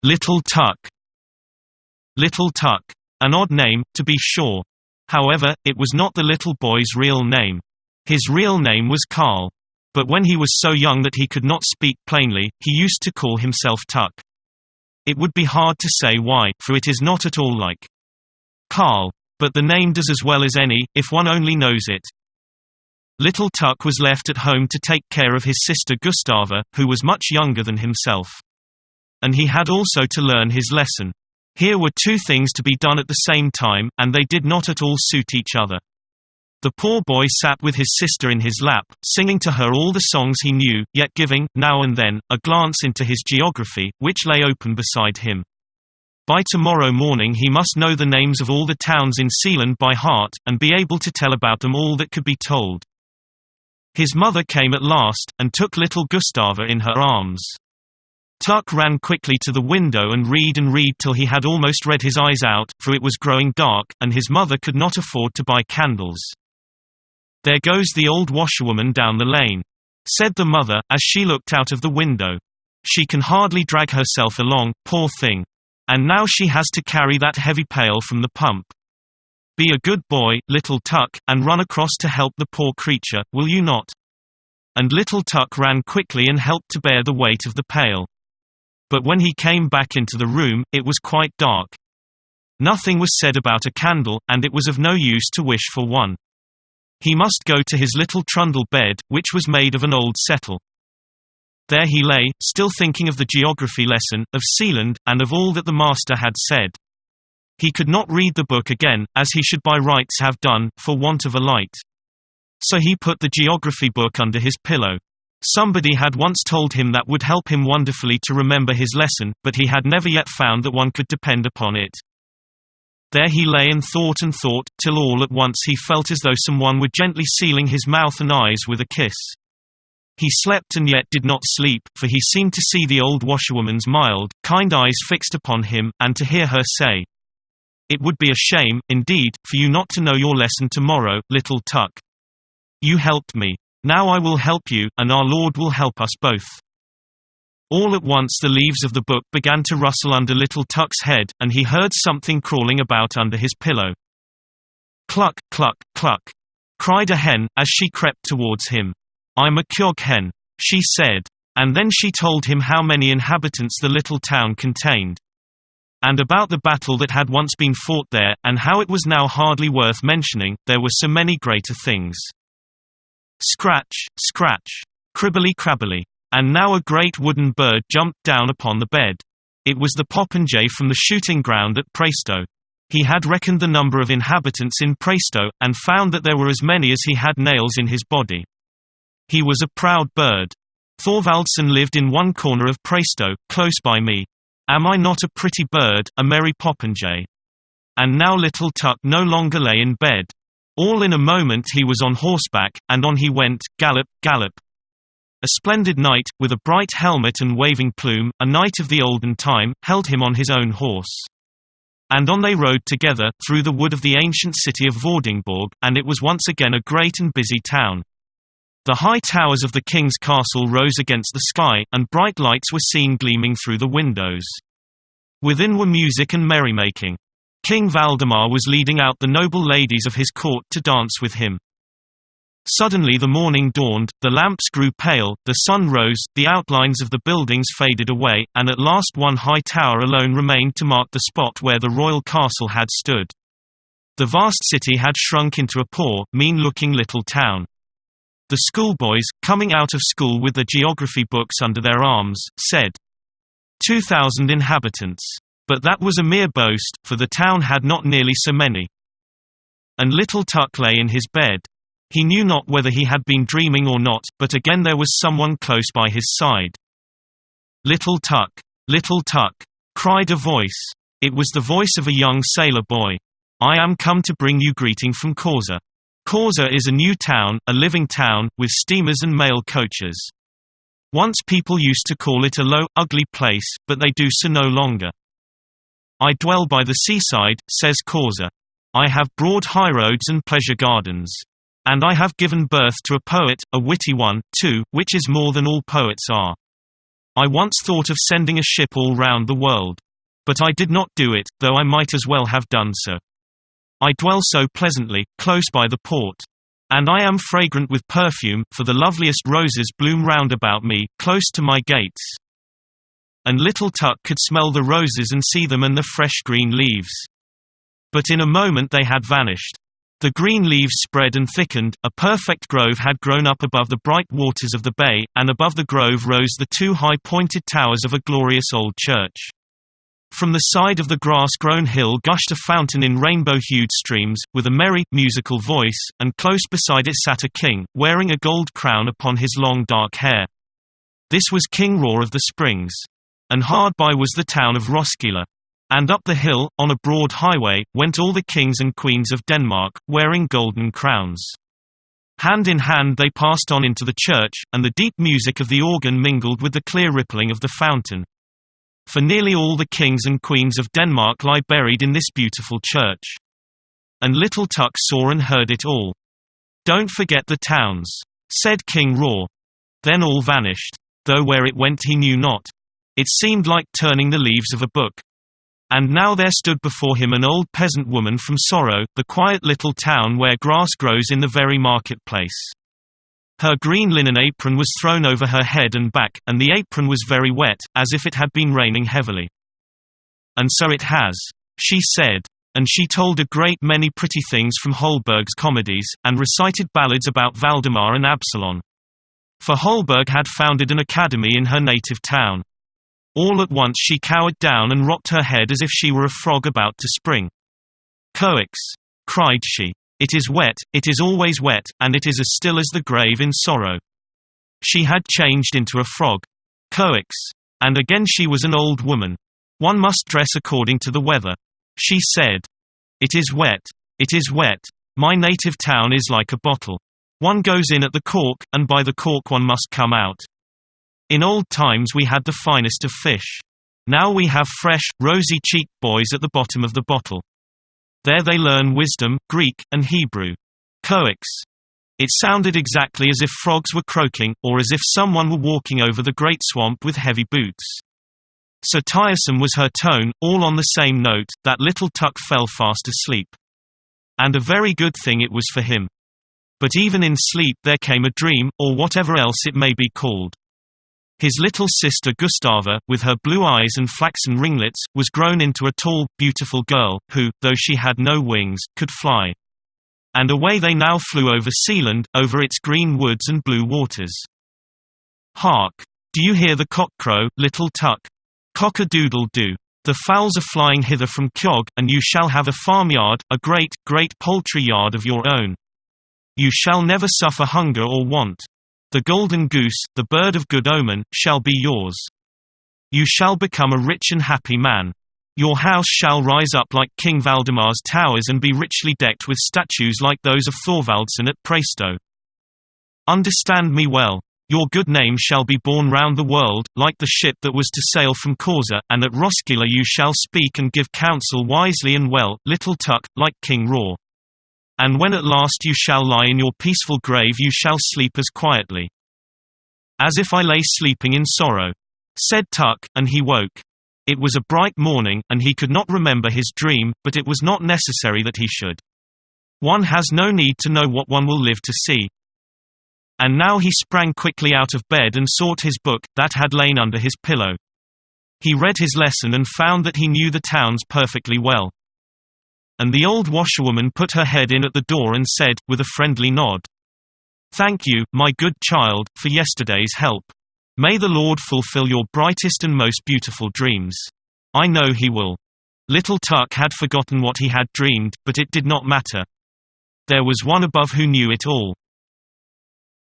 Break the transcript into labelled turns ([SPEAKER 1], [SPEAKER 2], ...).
[SPEAKER 1] Little Tuck. Little Tuck. An odd name, to be sure. However, it was not the little boy's real name. His real name was Carl. But when he was so young that he could not speak plainly, he used to call himself Tuck. It would be hard to say why, for it is not at all like Carl. But the name does as well as any, if one only knows it. Little Tuck was left at home to take care of his sister Gustava, who was much younger than himself. And he had also to learn his lesson. Here were two things to be done at the same time, and they did not at all suit each other. The poor boy sat with his sister in his lap, singing to her all the songs he knew, yet giving, now and then, a glance into his geography, which lay open beside him. By tomorrow morning he must know the names of all the towns in Sealand by heart, and be able to tell about them all that could be told. His mother came at last, and took little Gustava in her arms. Tuck ran quickly to the window and read till he had almost read his eyes out, for it was growing dark, and his mother could not afford to buy candles. "There goes the old washerwoman down the lane," said the mother, as she looked out of the window. "She can hardly drag herself along, poor thing. And now she has to carry that heavy pail from the pump. Be a good boy, little Tuck, and run across to help the poor creature, will you not?" And little Tuck ran quickly and helped to bear the weight of the pail. But when he came back into the room, it was quite dark. Nothing was said about a candle, and it was of no use to wish for one. He must go to his little trundle bed, which was made of an old settle. There he lay, still thinking of the geography lesson, of Sealand, and of all that the master had said. He could not read the book again, as he should by rights have done, for want of a light. So he put the geography book under his pillow. Somebody had once told him that would help him wonderfully to remember his lesson, but he had never yet found that one could depend upon it. There he lay and thought, till all at once he felt as though someone were gently sealing his mouth and eyes with a kiss. He slept and yet did not sleep, for he seemed to see the old washerwoman's mild, kind eyes fixed upon him, and to hear her say, "It would be a shame, indeed, for you not to know your lesson tomorrow, little Tuck. You helped me. Now I will help you, and our Lord will help us both." All at once the leaves of the book began to rustle under little Tuck's head, and he heard something crawling about under his pillow. "Cluck, cluck, cluck," cried a hen, as she crept towards him. "I'm a Kyog hen," she said. And then she told him how many inhabitants the little town contained. And about the battle that had once been fought there, and how it was now hardly worth mentioning, there were so many greater things. Scratch, scratch. Cribbly crabbly. And now a great wooden bird jumped down upon the bed. It was the popinjay from the shooting ground at Praesto. He had reckoned the number of inhabitants in Praesto, and found that there were as many as he had nails in his body. He was a proud bird. Thorvaldsen lived in one corner of Praesto, close by me. Am I not a pretty bird, a merry popinjay? And now little Tuck no longer lay in bed. All in a moment he was on horseback, and on he went, gallop, gallop. A splendid knight, with a bright helmet and waving plume, a knight of the olden time, held him on his own horse. And on they rode together, through the wood of the ancient city of Vordingborg, and it was once again a great and busy town. The high towers of the king's castle rose against the sky, and bright lights were seen gleaming through the windows. Within were music and merrymaking. King Valdemar was leading out the noble ladies of his court to dance with him. Suddenly the morning dawned, the lamps grew pale, the sun rose, the outlines of the buildings faded away, and at last one high tower alone remained to mark the spot where the royal castle had stood. The vast city had shrunk into a poor, mean-looking little town. The schoolboys, coming out of school with their geography books under their arms, said, 2,000 inhabitants. But that was a mere boast, for the town had not nearly so many. And little Tuck lay in his bed. He knew not whether he had been dreaming or not, but again there was someone close by his side. Little Tuck! Little Tuck! Cried a voice. It was the voice of a young sailor boy. I am come to bring you greeting from Causa. Causa is a new town, a living town, with steamers and mail coaches. Once people used to call it a low, ugly place, but they do so no longer. I dwell by the seaside, says Causa. I have broad highroads and pleasure gardens. And I have given birth to a poet, a witty one, too, which is more than all poets are. I once thought of sending a ship all round the world. But I did not do it, though I might as well have done so. I dwell so pleasantly, close by the port. And I am fragrant with perfume, for the loveliest roses bloom round about me, close to my gates. And little Tuck could smell the roses and see them and the fresh green leaves. But in a moment they had vanished. The green leaves spread and thickened, a perfect grove had grown up above the bright waters of the bay, and above the grove rose the two high-pointed towers of a glorious old church. From the side of the grass-grown hill gushed a fountain in rainbow-hued streams, with a merry, musical voice, and close beside it sat a king, wearing a gold crown upon his long dark hair. This was King Hroar of the Springs. And hard by was the town of Roskilde. And up the hill, on a broad highway, went all the kings and queens of Denmark, wearing golden crowns. Hand in hand they passed on into the church, and the deep music of the organ mingled with the clear rippling of the fountain. For nearly all the kings and queens of Denmark lie buried in this beautiful church. And little Tuck saw and heard it all. "Don't forget the towns," said King Hroar. Then all vanished. Though where it went he knew not. It seemed like turning the leaves of a book. And now there stood before him an old peasant woman from Sorrow, the quiet little town where grass grows in the very marketplace. Her green linen apron was thrown over her head and back, and the apron was very wet, as if it had been raining heavily. "And so it has," she said. And she told a great many pretty things from Holberg's comedies, and recited ballads about Valdemar and Absalon. For Holberg had founded an academy in her native town. All at once she cowered down and rocked her head as if she were a frog about to spring. "Coax!" cried she. "It is wet, it is always wet, and it is as still as the grave in sorrow." She had changed into a frog. Coax! And again she was an old woman. "One must dress according to the weather," she said. "It is wet, it is wet. My native town is like a bottle. One goes in at the cork, and by the cork one must come out. In old times we had the finest of fish. Now we have fresh, rosy-cheeked boys at the bottom of the bottle. There they learn wisdom, Greek, and Hebrew." Coax! It sounded exactly as if frogs were croaking, or as if someone were walking over the great swamp with heavy boots. So tiresome was her tone, all on the same note, that little Tuck fell fast asleep. And a very good thing it was for him. But even in sleep there came a dream, or whatever else it may be called. His little sister Gustava, with her blue eyes and flaxen ringlets, was grown into a tall, beautiful girl, who, though she had no wings, could fly. And away they now flew over Sealand, over its green woods and blue waters. "Hark! Do you hear the cock crow, little Tuck? Cock-a-doodle-doo. The fowls are flying hither from Kjog, and you shall have a farmyard, a great, great poultry yard of your own. You shall never suffer hunger or want. The golden goose, the bird of good omen, shall be yours. You shall become a rich and happy man. Your house shall rise up like King Valdemar's towers and be richly decked with statues like those of Thorvaldsen at Præstø. Understand me well. Your good name shall be borne round the world, like the ship that was to sail from Corsa, and at Roskilde you shall speak and give counsel wisely and well, little Tuck, like King Hroar. And when at last you shall lie in your peaceful grave you shall sleep as quietly as if I lay sleeping in sorrow," said Tuck, and he woke. It was a bright morning, and he could not remember his dream, but it was not necessary that he should. One has no need to know what one will live to see. And now he sprang quickly out of bed and sought his book, that had lain under his pillow. He read his lesson and found that he knew the towns perfectly well. And the old washerwoman put her head in at the door and said, with a friendly nod, "Thank you, my good child, for yesterday's help. May the Lord fulfill your brightest and most beautiful dreams. I know he will." Little Tuck had forgotten what he had dreamed, but it did not matter. There was one above who knew it all.